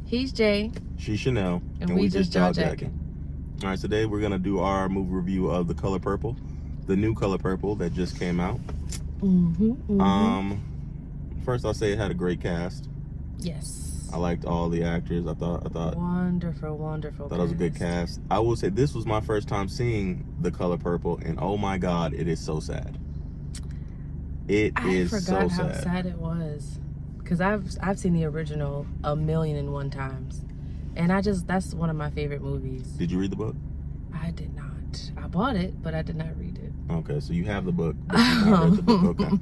He's Jay. She's Chanel. And we just JAWJACKIN. All right, today we're going to do our movie review of The Color Purple, the new Color Purple that just came out. First, I'll say it had a great cast. Yes. I liked all the actors. I thought wonderful. Thought it was a good cast. I will say this was my first time seeing The Color Purple, and oh my God, it is so sad. I forgot how sad it was, because I've seen the original 1,000,001 times, and that's one of my favorite movies. Did you read the book? I did not. I bought it, but I did not read it. Okay, so you have the book, but you not read the book. Okay.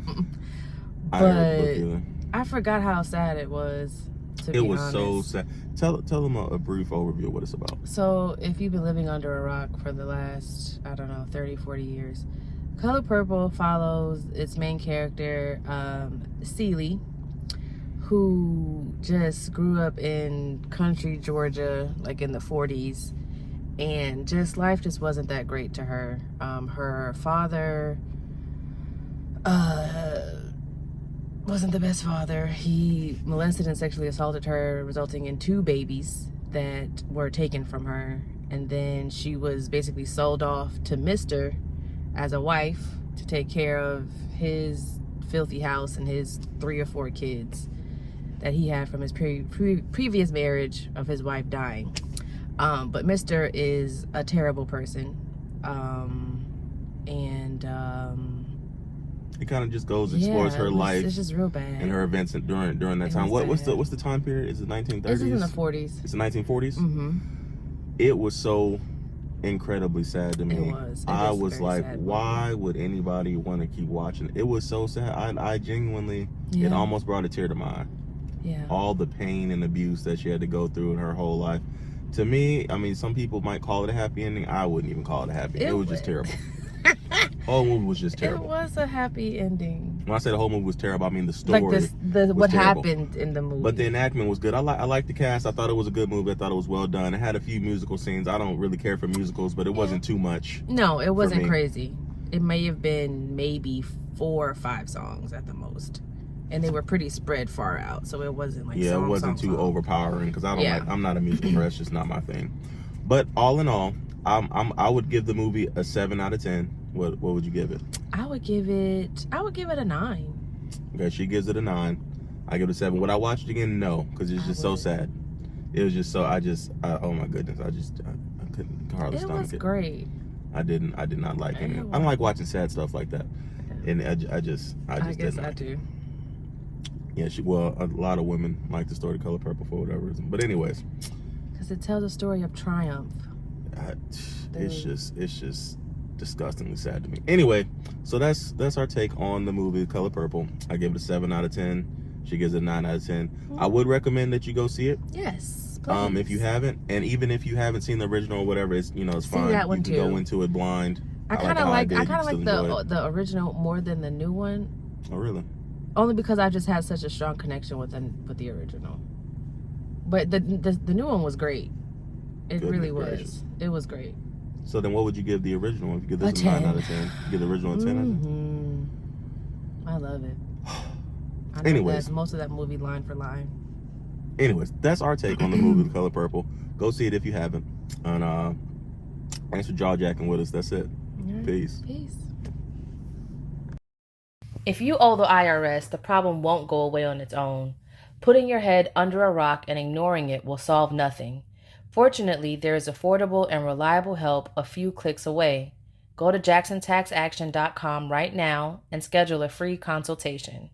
I didn't read the book either. I forgot how sad it was. It was so sad. Tell them a brief overview of what it's about. So if you've been living under a rock for the last, I don't know, 30, 40 years, Color Purple follows its main character, Celie, who just grew up in country Georgia, like in the 40s, and life just wasn't that great to her. Her father wasn't the best father. He molested and sexually assaulted her, resulting in 2 babies that were taken from her, and then she was basically sold off to Mr. as a wife to take care of his filthy house and his 3 or 4 kids that he had from his previous marriage of his wife dying. But Mr. is a terrible person, it kind of just goes explores her life. It's just real bad. And her events during that time. What's the time period? Is it 1930s? This is in the 40s. It's the 1940s. Mm-hmm. It was so incredibly sad to me. It was. I was like, why would anybody want to keep watching? It was so sad. I genuinely, it almost brought a tear to my eye. Yeah. All the pain and abuse that she had to go through in her whole life. To me, I mean, some people might call it a happy ending. I wouldn't even call it a happy ending. It was just terrible. The whole movie was just terrible. It was a happy ending. When I say the whole movie was terrible, I mean the story. Like what happened in the movie. But the enactment was good. I like the cast. I thought it was a good movie. I thought it was well done. It had a few musical scenes. I don't really care for musicals, but it wasn't too much. No, it wasn't crazy. It may have been maybe 4 or 5 songs at the most, and they were pretty spread far out, so it wasn't like it wasn't too overpowering, because I don't I'm not a musical person. It's just not my thing. But all in all, I would give the movie a 7 out of 10. What would you give it? I would give it a 9. Okay, she gives it a 9. I give it a 7. Would I watch it again? No, because it's just so sad. It was just so oh my goodness, I couldn't hardly stomach it. It was great. I did not like it. I don't like watching sad stuff like that, and I just guess I do. Yeah, a lot of women like the story Color Purple for whatever reason. But anyways, because it tells a story of triumph. It's just disgustingly sad to me. Anyway, so that's our take on the movie Color Purple. I give it a 7 out of 10. She gives it a 9 out of 10. I would recommend that you go see it. Yes, please. If you haven't, and even if you haven't seen the original or whatever, it's it's fine. That one you can go into it blind. I kind of like the original more than the new one. Oh, really? Only because I just had such a strong connection with the original. But the new one was great. It really was. It was great. So then what would you give the original? If you give this a 9 out of 10, you give the original a 10 out of 10? I love it. Anyways, most of that movie line for line. Anyways, that's our take on the movie The Color Purple. Go see it if you haven't. And thanks for jawjacking with us. That's it. Right. Peace. If you owe the IRS, the problem won't go away on its own. Putting your head under a rock and ignoring it will solve nothing. Fortunately, there is affordable and reliable help a few clicks away. Go to JacksonTaxAction.com right now and schedule a free consultation.